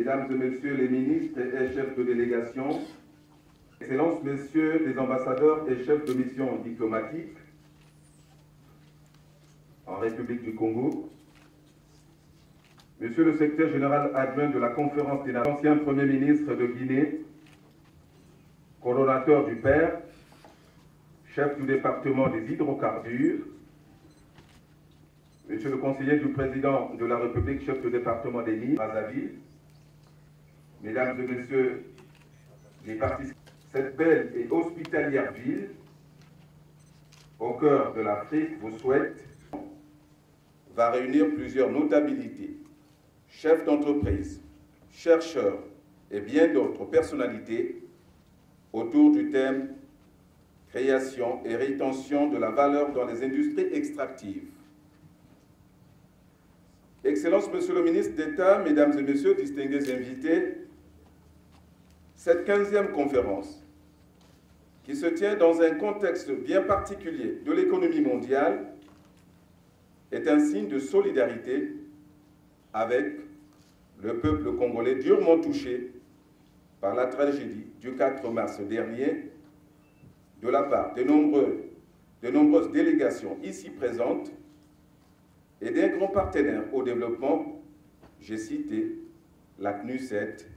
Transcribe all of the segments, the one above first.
Mesdames et Messieurs les ministres et chefs de délégation, Excellences, Messieurs les ambassadeurs et chefs de mission diplomatique en République du Congo, Monsieur le secrétaire général adjoint de la Conférence des Nations, ancien Premier ministre de Guinée, coordonnateur du PER, chef du département des hydrocarbures, Monsieur le conseiller du président de la République, chef du département des mines, Brazzaville, Mesdames et Messieurs les participants, cette belle et hospitalière ville, au cœur de l'Afrique, vous souhaite, va réunir plusieurs notabilités, chefs d'entreprise, chercheurs et bien d'autres personnalités autour du thème création et rétention de la valeur dans les industries extractives. Excellences, Monsieur le ministre d'État, Mesdames et Messieurs, distingués invités, cette 15e conférence, qui se tient dans un contexte bien particulier de l'économie mondiale, est un signe de solidarité avec le peuple congolais durement touché par la tragédie du 4 mars dernier de la part de nombreuses délégations ici présentes et d'un grand partenaire au développement, j'ai cité la CNUSET,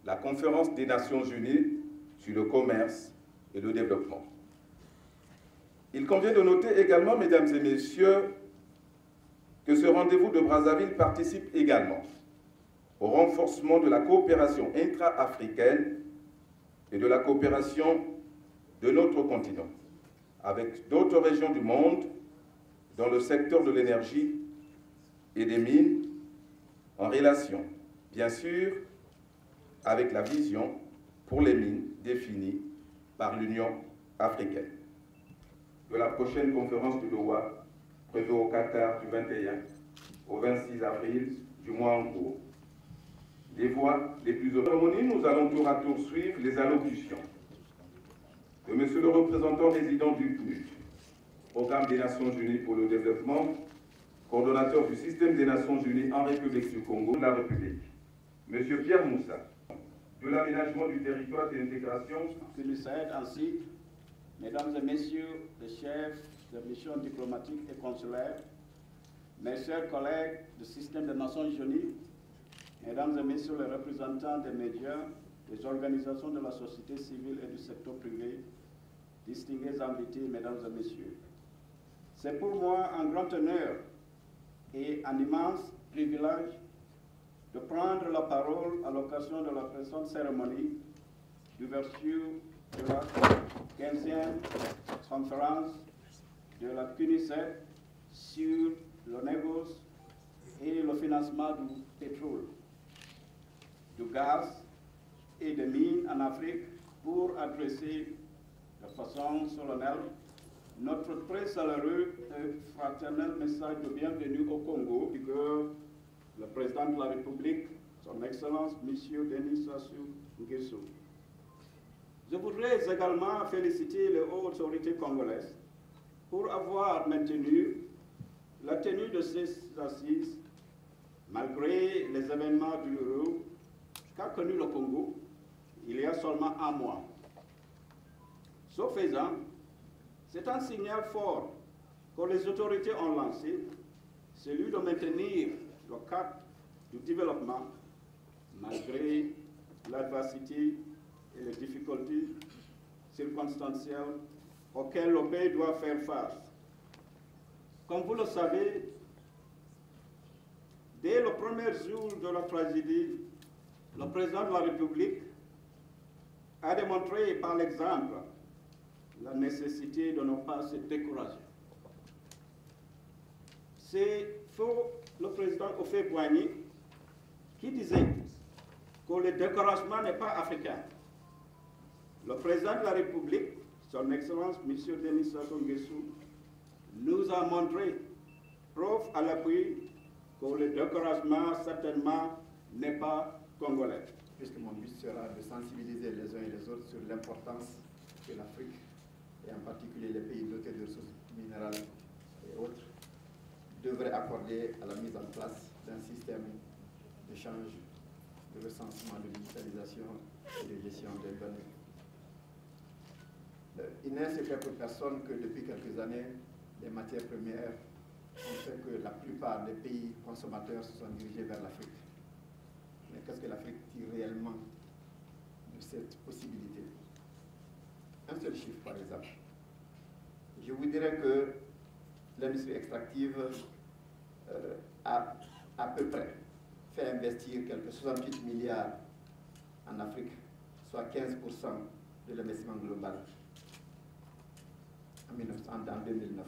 la Conférence des Nations Unies sur le commerce et le développement. Il convient de noter également, Mesdames et Messieurs, que ce rendez-vous de Brazzaville participe également au renforcement de la coopération intra-africaine et de la coopération de notre continent avec d'autres régions du monde dans le secteur de l'énergie et des mines, en relation, bien sûr, avec la vision pour les mines définie par l'Union africaine. De la prochaine conférence de Doha, prévue au Qatar du 21 au 26 avril du mois en cours. Des voix les plus cérémonies, nous allons tour à tour suivre les allocutions de Monsieur le représentant résident du PNUD, Programme des Nations Unies pour le développement, coordonnateur du système des Nations Unies en République du Congo, de la République, Monsieur Pierre Moussa, de l'aménagement du territoire et de l'intégration. CNUSET ainsi, Mesdames et Messieurs les chefs de missions diplomatiques et consulaires, mes chers collègues du système des Nations Unies, Mesdames et Messieurs les représentants des médias, des organisations de la société civile et du secteur privé, distingués invités, Mesdames et Messieurs. C'est pour moi un grand honneur et un immense privilège de prendre la parole à l'occasion de la présente cérémonie d'ouverture de la 15e conférence de la CNUSET sur le négoce et le financement du pétrole, du gaz et des mines en Afrique pour adresser de façon solennelle notre très chaleureux et fraternel message de bienvenue au Congo que le président de la République, son Excellence, M. Denis Sassou Nguesso. Je voudrais également féliciter les hautes autorités congolaises pour avoir maintenu la tenue de ces assises malgré les événements douloureux qu'a connu le Congo il y a seulement un mois. Ce faisant, c'est un signal fort que les autorités ont lancé, celui de maintenir le cap du développement malgré l'adversité et les difficultés circonstancielles auxquelles le pays doit faire face. Comme vous le savez, dès le premier jour de la tragédie, le président de la République a démontré par l'exemple la nécessité de ne pas se décourager. C'est faux le président Houphouët-Boigny qui disait que le découragement n'est pas africain. Le président de la République, son Excellence M. Denis Sassou Nguesso, nous a montré, preuve à l'appui, que le découragement certainement n'est pas congolais. Puisque mon but sera de sensibiliser les uns et les autres sur l'importance que l'Afrique, et en particulier les pays dotés de ressources minérales et autres, devraient accorder à la mise en place d'un système d'échange de recensement, de digitalisation et de gestion des données. Il n'est un secret pour personne que depuis quelques années, les matières premières ont fait que la plupart des pays consommateurs se sont dirigés vers l'Afrique. Mais qu'est-ce que l'Afrique tire réellement de cette possibilité? Un seul chiffre, par exemple. Je vous dirais que l'industrie extractive a à peu près fait investir quelques 68 milliards en Afrique, soit 15% de l'investissement global en 2009.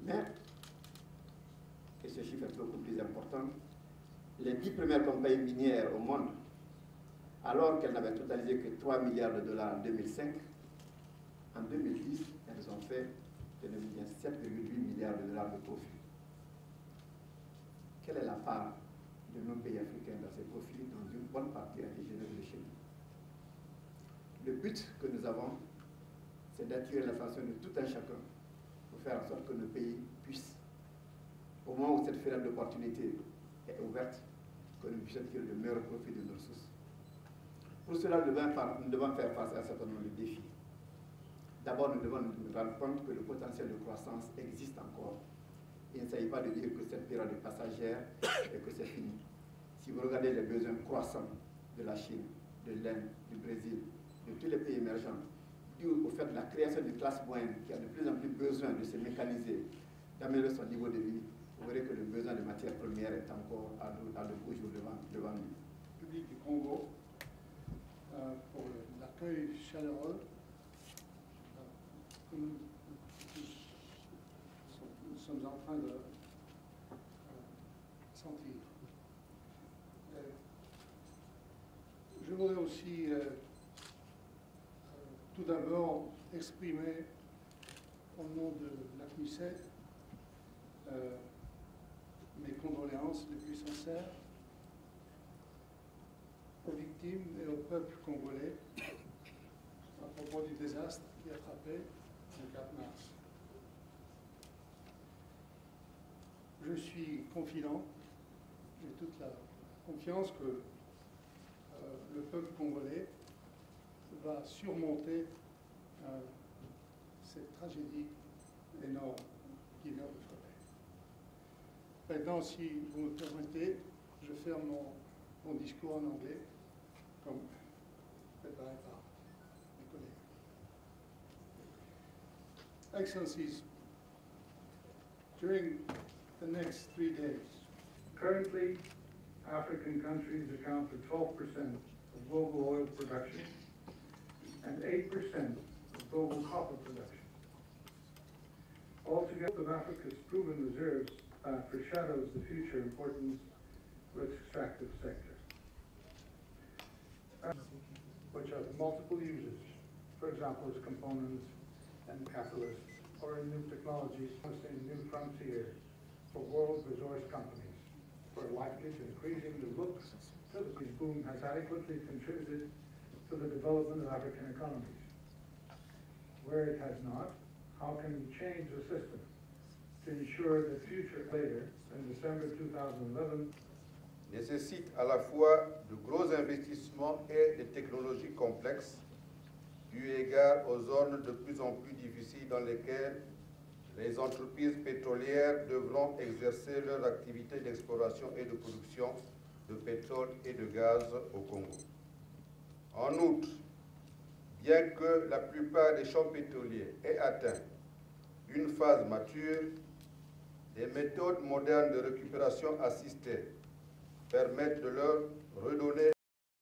Mais, et ce chiffre est beaucoup plus important, les 10 premières compagnies minières au monde, alors qu'elles n'avaient totalisé que 3 milliards de dollars en 2005, en 2010, elles ont fait 7,8 milliards de dollars de profit. Quelle est la part de nos pays africains dans ces profits, dont une bonne partie a été générée de chez nous? Le but que nous avons, c'est d'attirer l'attention de tout un chacun pour faire en sorte que nos pays puissent, au moment où cette fenêtre d'opportunité est ouverte, que nous puissions tirer le meilleur profit de nos ressources. Pour cela, nous devons faire face à un certain nombre de défis. D'abord, nous devons nous rendre compte que le potentiel de croissance existe encore. Il ne s'agit pas de dire que cette période est passagère et que c'est fini. Si vous regardez les besoins croissants de la Chine, de l'Inde, du Brésil, de tous les pays émergents, dû au fait de la création d'une classe moyenne qui a de plus en plus besoin de se mécaniser, d'améliorer son niveau de vie, vous verrez que le besoin de matières premières est encore à de beaux jours devant nous. Public du Congo, pour l'accueil chaleureux que nous sommes en train de sentir. Je voudrais aussi tout d'abord exprimer au nom de la CNUSED mes condoléances les plus sincères aux victimes et au peuple congolais à propos du désastre qui a frappé le 4 mars. Je suis confident, j'ai toute la confiance que le peuple congolais va surmonter cette tragédie énorme qui vient de frapper. Maintenant, si vous me permettez, je ferme mon discours en anglais, comme préparé par mes collègues. Excellencies, during the next 3 days, currently African countries account for 12% of global oil production and 8% of global copper production. Altogether, of Africa's proven reserves foreshadows the future importance of its extractive sector, which have multiple uses, for example, as components and catalysts, or in new technologies, in new frontiers for world resource companies, who are likely to increasing the looks to the boom has adequately contributed to the development of African economies. Where it has not, how can we change the system to ensure that future later, in December 2011, nécessite à la fois de gros investissements et des technologies complexes, eu égard aux zones de plus en plus difficiles dans lesquelles les entreprises pétrolières devront exercer leur activité d'exploration et de production de pétrole et de gaz au Congo. En outre, bien que la plupart des champs pétroliers aient atteint une phase mature, des méthodes modernes de récupération assistée permettent de leur redonner